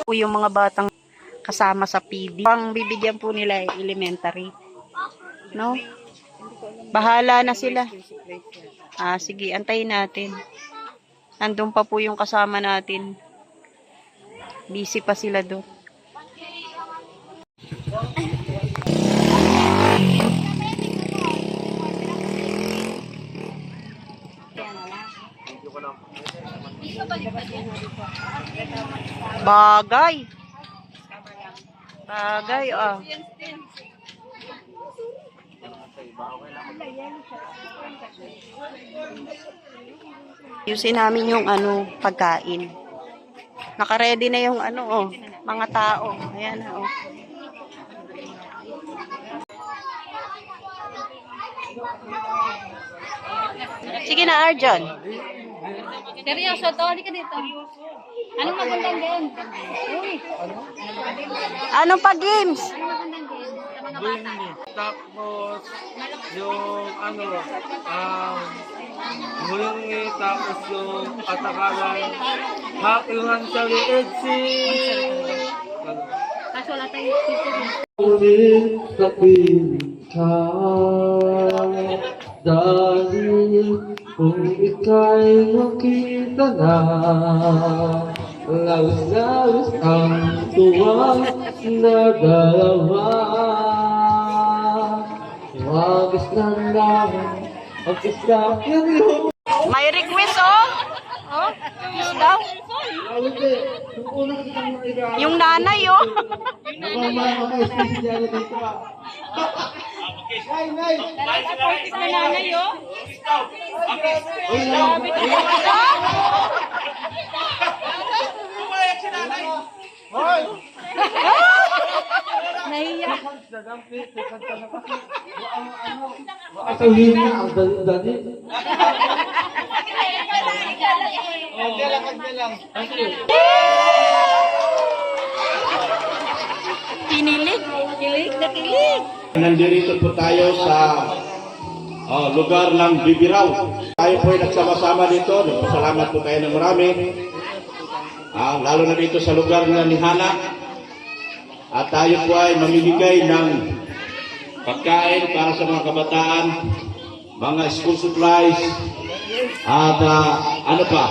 Po yung mga batang kasama sa PD. Ang bibigyan po nila ay elementary. No? Bahala na sila. Sige, antayin natin. Nandun pa po yung kasama natin. Busy pa sila doon. Bagay. Bagay, Yusin namin yung pagkain. Naka-ready na yung mga tao. Ayan na, Sige na, Arjon. Seryoso to, halika dito. Anong magandang game? Uy. Anong pa-games? Anong magandang game sa mga bata? Tapos, yung hulingi, tapos yung atakalan, hakilan sa liit Kaso wala tayong picture. ulit sa pinta, dahil kung ika'y makita na, lawis-lawis ang tuwang na dalawa. Wagis lang lang, mag-isla yung May request, daw. Yung nanay, Nahiya. Sabihin niya, ang dali-dali. Kinilig. Kilig na kilig. Nandito po tayo sa lugar ng Bibiraw. Tayo po ay nagsama-sama dito. Nagpasalamat po tayo ng marami. Lalo na dito sa lugar na ni Hana. At tayo po ay mamimigay ng pagkain para sa mga kabataan, mga school supplies, at ano pa.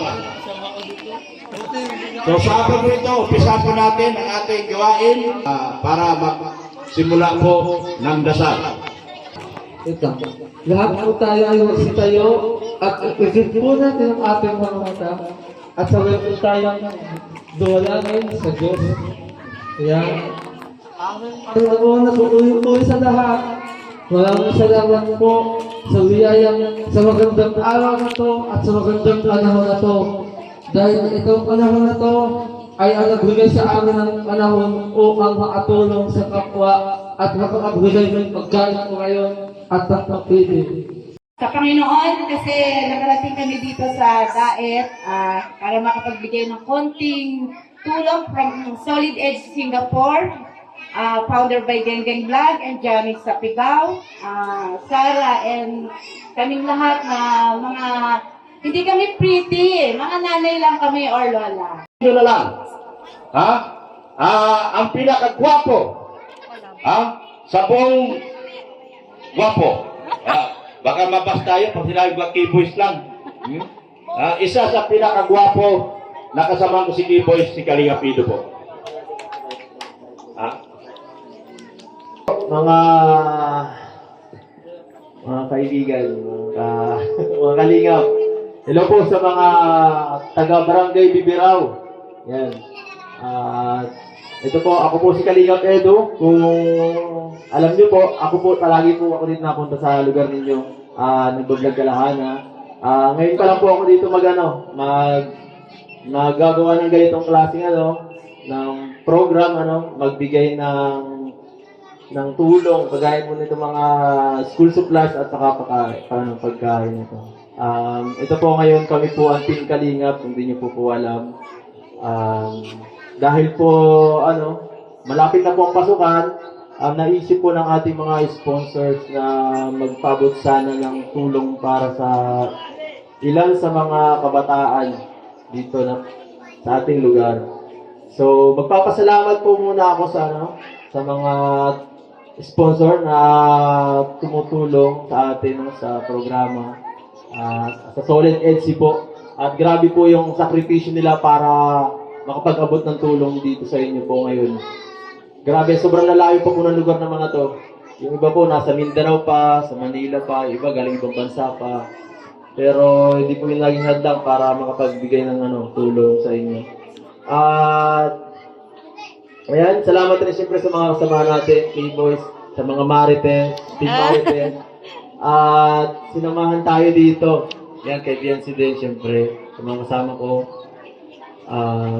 So sa po ito, umpisa po natin ang ating gawain para magsimula po ng dasal. Ito. Lahat po tayo ay magsitayo at ipisit po natin ang ating mga mata at sabay po tayo duwalangin sa Diyos. Kaya, Panginoon, natutuyo sa lahat. Maraming salamat po sa biyayang sa magandang araw na to at sa magandang panahon na to. Dahil itong panahon na to ay ang nagbigay sa amin ng panahon upang makatulong sa kapwa at makapagbigay ng pagkain po ngayon at pagpapili. Sa Panginoon, kasi nakarating kami dito sa Daet para makapagbigay ng konting tulong from Solid Edge Singapore, founder by Geng Vlog and Johnny Sapigao, Sarah, and kaming lahat na mga, hindi kami pretty, mga nanay lang kami or lola. Ito na lang. Ang pinakagwapo. Sa buong gwapo. Baka mabas tayo pag sinabi Blacky Boys lang. Isa sa pinakagwapo na kasama ko si K-Boys, si Kalinga Pido po. Mga kaibigan, mga kalingap. Hello po sa mga taga-barangay Bibiraw. Yan. Ito po, ako po si Kalingap Edo. Kung alam niyo po, ako po, palagi po ako dito napunta sa lugar ninyo. Nagbablog Kalahana. Ngayon pa lang po ako dito maggagawa ng ganitong klaseng ng program, magbigay ng tulong, kagaya po nito mga school supplies at saka pagkain ito. Ito po ngayon kami po ang Team Kalingap, kung hindi niyo po alam. Dahil po malapit na po ang pasukan, naisip po ng ating mga sponsors na magpabot sana ng tulong para sa ilan sa mga kabataan dito sa ating lugar. So, magpapasalamat po muna ako sa mga sponsor na tumutulong sa atin sa programa. Sa Solid EDSI po. At grabe po yung sakripisyo nila para makapag-abot ng tulong dito sa inyo po ngayon. Grabe, sobrang lalayo pa po ng lugar ng mga to. Yung iba po nasa Mindanao pa, sa Manila pa, yung iba galing ibang bansa pa. Pero hindi po yung laging hadlang para makapagbigay ng tulong sa inyo. At ayan, salamat rin siyempre sa mga kasama natin, K-Boys, sa mga Marites, Team Marites. At sinamahan tayo dito. Yan, kay Biancy din, siyempre, sa mga kasama ko.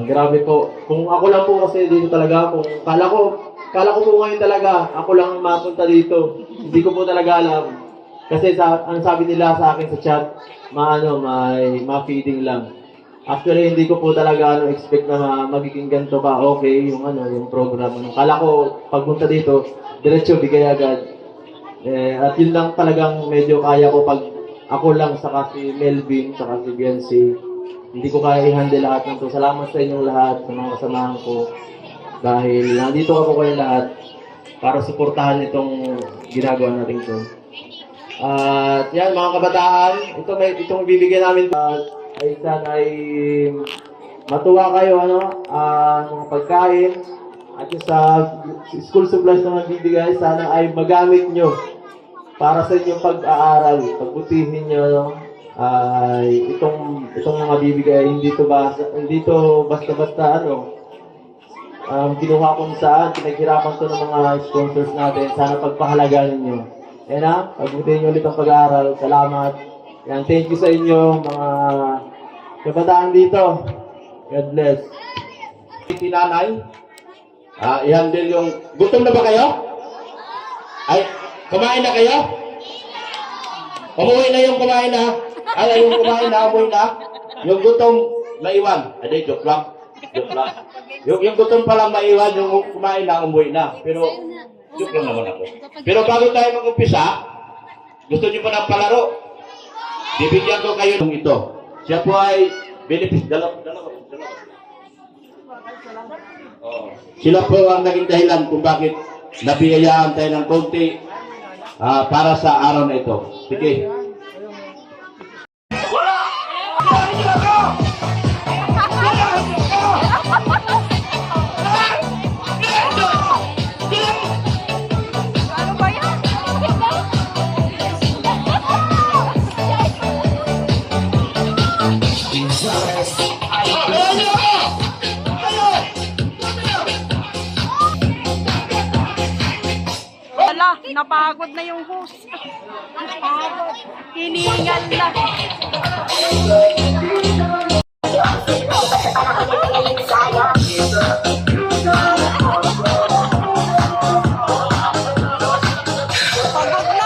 Grabe po. Kung ako lang po kasi dito talaga, kala ko po ngayon talaga, ako lang mapunta dito. Hindi ko po talaga alam. Kasi ang sabi nila sa akin sa chat, may ma-feeding lang. Actually, hindi ko po talaga expect na magiging ganito pa okay yung program. Kala ko, pagpunta dito, diretso bigay agad. At yun lang talagang medyo kaya ko pag ako lang, saka si Melvin, saka si Biancy. Hindi ko kaya i-handle lahat ng to. Salamat sa inyong lahat, sa mga kasamahan ko. Dahil nandito ako kayo lahat para suportahan itong ginagawa natin to. At yan mga kabataan, itong ibibigay namin ay sana ay matuwa kayo mga pagkain at yung sa school supplies na magbibigay, sana ay magamit nyo para sa inyong pag-aaral. Pagbutihin nyo ay itong mga bibigay, hindi to basta-basta kinuha kung saan, pinaghirapan to ng mga sponsors natin. Sana pagpahalagaan ninyo. Yan pagbutihin nyo ulit ang pag-aaral. Salamat. Yan, thank you sa inyo, mga kabataan dito. God bless. Si nanay, i-handle yung... Gutom na ba kayo? Ay, kumain na kayo? Umuwi na yung kumain na? Ay, yung kumain na, umuwi na? Yung gutom, maiwan. Ay, joke lang. Joke lang. Yung gutom pala maiwan, yung kumain na, umuwi na. Pero, joke lang naman ako. Pero bago tayo mag-umpisa, gusto niyo pa ng palaro? Bibigyan ko kayo ng ito. Siya po ay benefit. Dalawa. Oh. Sila po ang naging dahilan kung bakit nabiyayaan tayo ng konti para sa araw na ito. Sige. Wala, napagod na yung host. Napagod. Hiningal na. Pagod na.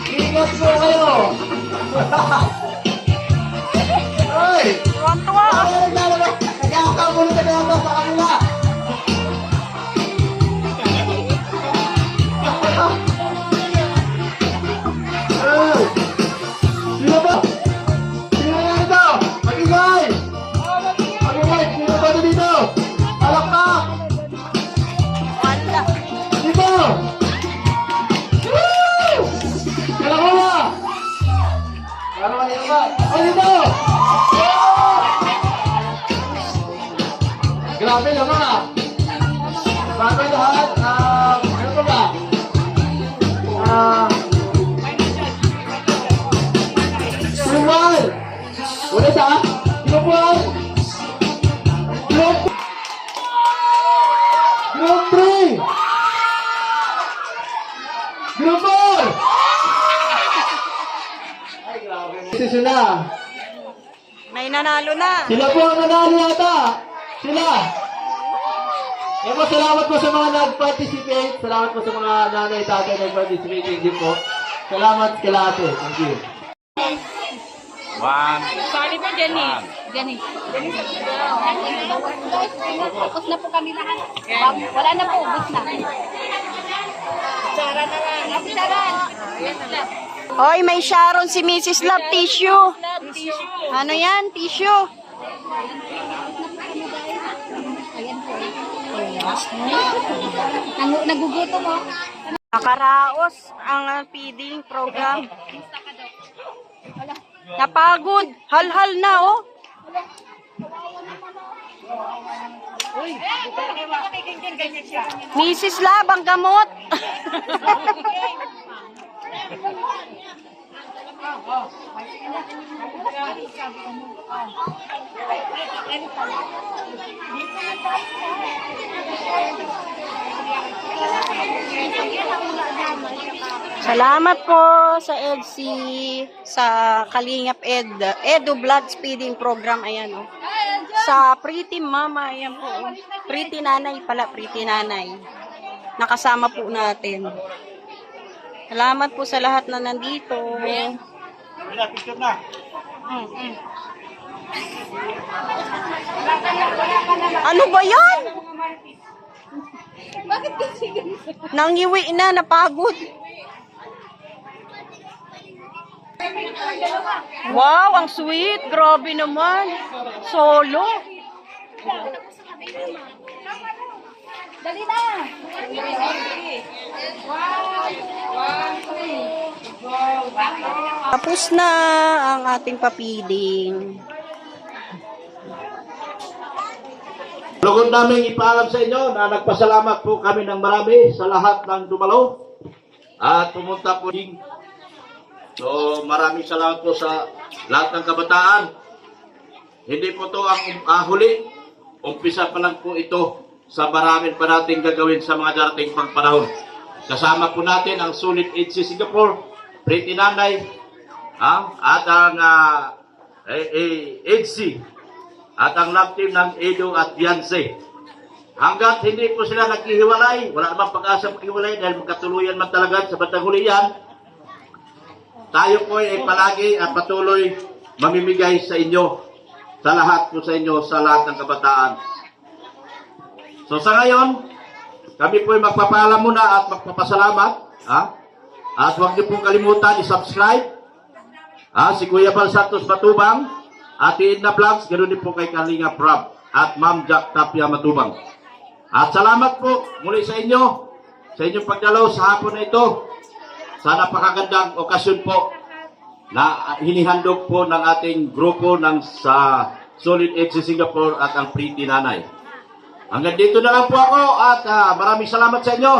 Ingat po kayo! Hoy! Tuwang-tuwa. Nagkakabulo ka na sa kanila! Sino ba? Sino na dito? Mag-ingay! Mag-ingay! Sino ba dito? Palakpak! Wala. Dito! Kalakuha! Ano ba yun ba? Oh, dito! Grabe naman Grabe lahat. Ano pa ba? Sumal! Ulit Sinubuan! may nanalo na. Sila po ang nanalo yata. Sila. Eh po, salamat po sa mga nag-participate. Salamat po sa mga nanay, tatay na nag-participate. Thank you po. Salamat kay ate. Thank you. Sorry po, Jenny. Jenny. Tapos na po kami lahat. Wala na po, ubus na. Sara na lang. Saran. Hoy, may Sharon si Mrs. Love tissue. Ano yan? Tissue. Nagugutom mo. Nakaraos ang feeding program. Napagod. Hal-hal na, oh. Mrs. Love, ang gamot. Salamat po sa EDC, sa Kalingap Edu Blood Feeding Program. Ayan, oh. Sa Pretty Mama, ayan po. Oh. Pretty Nanay pala, Pretty Nanay. Nakasama po natin. Salamat po sa lahat na nandito. Picture na. Ano ba yan? Nangiwi na, napagod. Wow, ang sweet. Grabe naman. Solo. Dali na. Tapos na ang ating papiding. Lugod namin ipaalam sa inyo na nagpasalamat po kami ng marami sa lahat ng dumalo at pumunta po din. So maraming salamat po sa lahat ng kabataan. Hindi po to ang huli. Umpisa pa lang po ito sa maraming pa nating gagawin sa mga darating pang panahon. Kasama po natin ang Solid EDC Singapore, Pretty Nanay, at ang EDC, at ang love team ng Edo at Beyonce. Hanggat hindi po sila naghihiwalay, wala namang pag-asa maghiwalay dahil magkatuluyan man talaga sa batang hulihan, tayo po ay palagi at patuloy mamimigay sa inyo, sa lahat po sa inyo, sa lahat ng kabataan. So sa ngayon, kami po ay magpapaalam muna at magpapasalamat. At huwag niyo pong kalimutan i-subscribe. Si Kuya Bal Santos Matubang, Ate Edna Vlogs, ganoon din po kay Kalinga Prab at Ma'am Jack Tapia Matubang. At salamat po muli sa inyo, sa inyong pagdalaw sa hapon na ito. Sa napakagandang okasyon po na hinihandog po ng ating grupo ng sa Solid EDC Singapore at ang Pretty Nanay. Hanggang dito na lang po ako at maraming salamat sa inyo.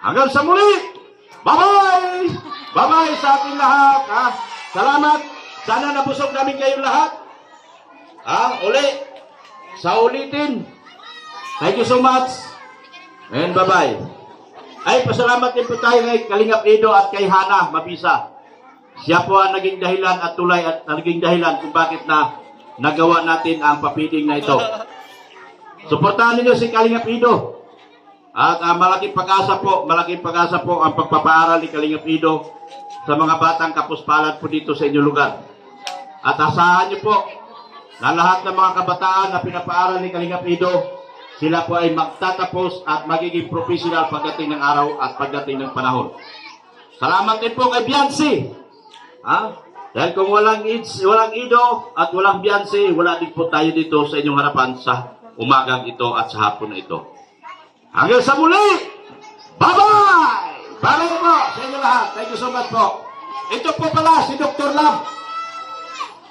Hanggang sa muli! Bye-bye! Bye-bye sa ating lahat. Salamat. Sana nabusog namin kayong lahat. Uli. Sa ulitin. Thank you so much. And bye-bye. Ay, pasalamat din po tayo kay Kalingap Edo at kay Hana Mabisa. Siya po ang naging dahilan at tulay at naging dahilan kung bakit na nagawa natin ang papiding na ito. Suportahan ninyo si Kalingap Edo. At malaking pag-asa po ang pagpapaaral ni Kalingap Edo sa mga batang kapuspalad po dito sa inyong lugar. At asahan niyo po na lahat ng mga kabataan na pinapaaral ni Kalingap Edo, sila po ay magtatapos at magiging professional pagdating ng araw at pagdating ng panahon. Salamat din po kay Beyonce. Dahil kung walang Edo at walang Beyonce, wala din po tayo dito sa inyong harapan sa umagang ito at sa hapon na ito. Hanggang sa muli! Bye-bye! Bye-bye po sa inyo lahat. Thank you so much po. Ito po pala si Dr. Love.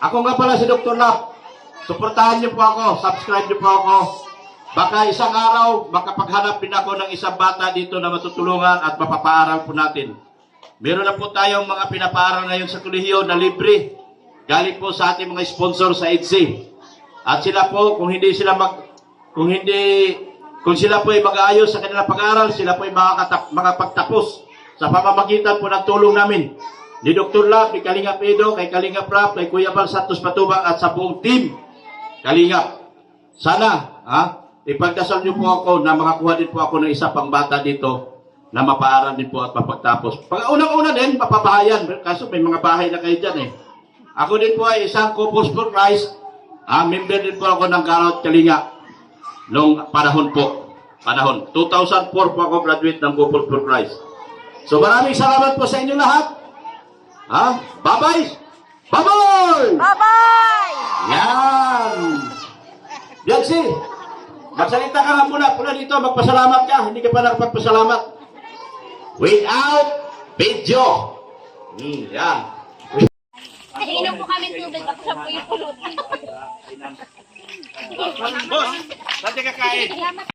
Ako nga pala si Dr. Love. Suportahan niyo po ako. Subscribe niyo po ako. Baka isang araw, makapaghanap din ako ng isang bata dito na matutulungan at mapapaaral po natin. Meron na po tayong mga pinapaaral ngayon sa kolehiyo na libre. Galing po sa ating mga sponsor sa EDC. At sila po, kung sila po ay mag-aayos sa kanilang pag-aaral, sila po ay makapagtapos sa pamamagitan po ng tulong namin ni Dr. Lab, ni Kalinga Pedro, kay Kalinga Prap, kay Kuya Bal Santos Patubang at sa buong team Kalinga. Sana, ipagdasal niyo po ako na makakuha din po ako ng isa pang bata dito na mapaaral din po at mapagtapos. Pag unang-una din, mapapahayan. Kaso may mga bahay na kayo dyan eh. Ako din po ay isang Couples for Christ. Member din po ako ng Garot Kalinga noong panahon po. 2004 po ako graduate ng Couples for Christ. So maraming salamat po sa inyo lahat. Bye-bye! Bye-bye! Bye-bye! Yan! Yancy, magsalita ka nga muna dito, magpasalamat ka. Hindi ka pa nakapagpasalamat. Without video. Yan. Inom po kami tubig, ako siya po yung pulutan. Boss, saan ka kain? Salamat.